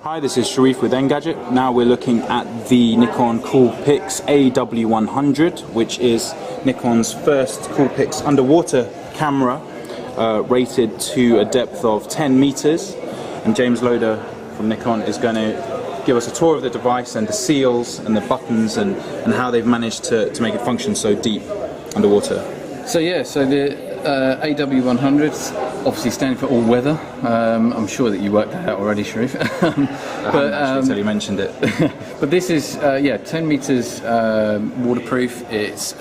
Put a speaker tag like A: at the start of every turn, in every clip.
A: Hi, this is Sharif with Engadget. Now we're looking at the Nikon Coolpix AW100, which is Nikon's first Coolpix underwater camera, rated to a depth of 10 meters. And James Loader from Nikon is going to give us a tour of the device and the seals and the buttons and how they've managed to make it function so deep underwater.
B: So the AW100 obviously standing for all weather. I'm sure that you worked that out already, Sharif.
A: I haven't actually until you mentioned it.
B: But this is 10 meters waterproof. It's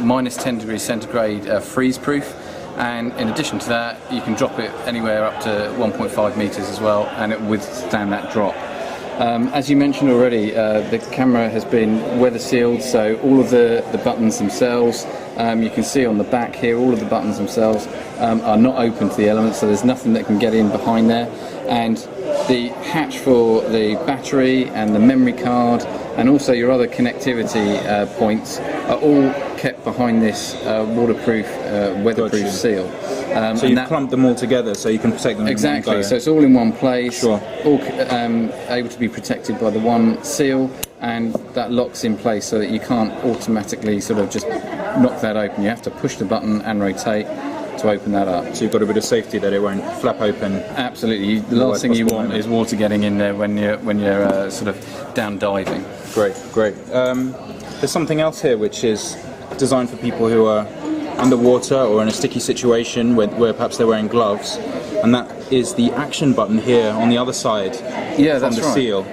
B: minus 10 degrees centigrade freeze proof, and in addition to that you can drop it anywhere up to 1.5 meters as well, and it will withstand that drop. As you mentioned already, the camera has been weather sealed, so all of the buttons themselves, you can see on the back here, all of the buttons themselves are not open to the elements, so there's nothing that can get in behind there. And the hatch for the battery and the memory card and also your other connectivity points are all kept behind this waterproof, weatherproof seal.
A: So you've clumped them all together so you can protect them.
B: Exactly,
A: in one go.
B: so it's all in one place,
A: sure.
B: All able to be protected by the one seal, and that locks in place so that you can't automatically sort of just knock that open. You have to push the button and rotate to open that up. So
A: you've got a bit of safety that it won't flap open.
B: Absolutely. The last thing you want is water getting in there when you're sort of down diving.
A: Great. There's something else here which is designed for people who are underwater or in a sticky situation where perhaps they're wearing gloves, and that is the action button here on the other side.
B: Yeah, that's
A: the
B: right.
A: seal.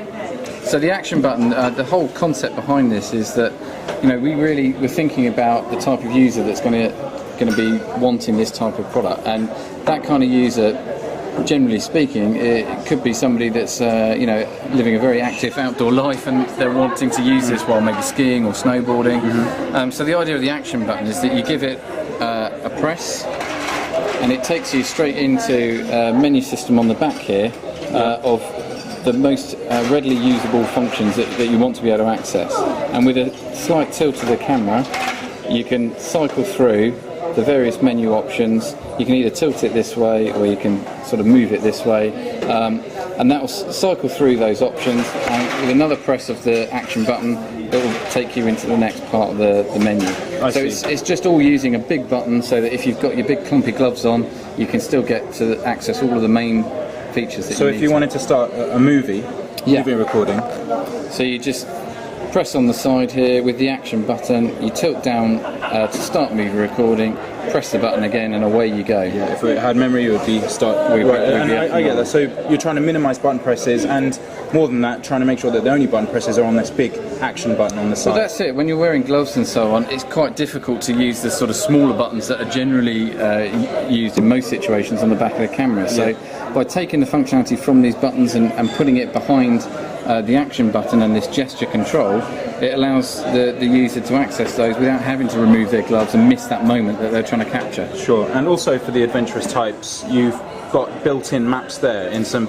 B: So the action button, the whole concept behind this is that, we're thinking about the type of user that's going to be wanting this type of product, and that kind of user, generally speaking, it could be somebody that's living a very active outdoor life and they're wanting to use this while maybe skiing or snowboarding. Mm-hmm. So the idea of the action button is that you give it a press and it takes you straight into a menu system on the back here of the most readily usable functions that you want to be able to access. And with a slight tilt of the camera, you can cycle through the various menu options. You can either tilt it this way or you can sort of move it this way, and that will cycle through those options, and with another press of the action button it will take you into the next part of the menu. So it's just all using a big button, so that if you've got your big clumpy gloves on, you can still get to access all of the main features that you need. So
A: if you wanted to start a movie recording,
B: so you just press on the side here with the action button, you tilt down to start movie recording, press the button again, and away you go.
A: Yeah, if it had memory, it would be start. I get that. So you're trying to minimise button presses, and more than that, trying to make sure that the only button presses are on this big action button on the side.
B: Well, that's it. When you're wearing gloves and so on, it's quite difficult to use the sort of smaller buttons that are generally used in most situations on the back of the camera. So by taking the functionality from these buttons and putting it behind the action button and this gesture control, it allows the user to access those without having to remove their gloves and miss that moment that they're trying to capture.
A: Sure, and also for the adventurous types, you've got built-in maps there in some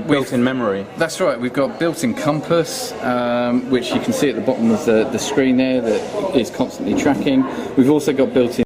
A: built-in memory.
B: That's right, we've got built-in compass, which you can see at the bottom of the screen there, that is constantly tracking. We've also got built-in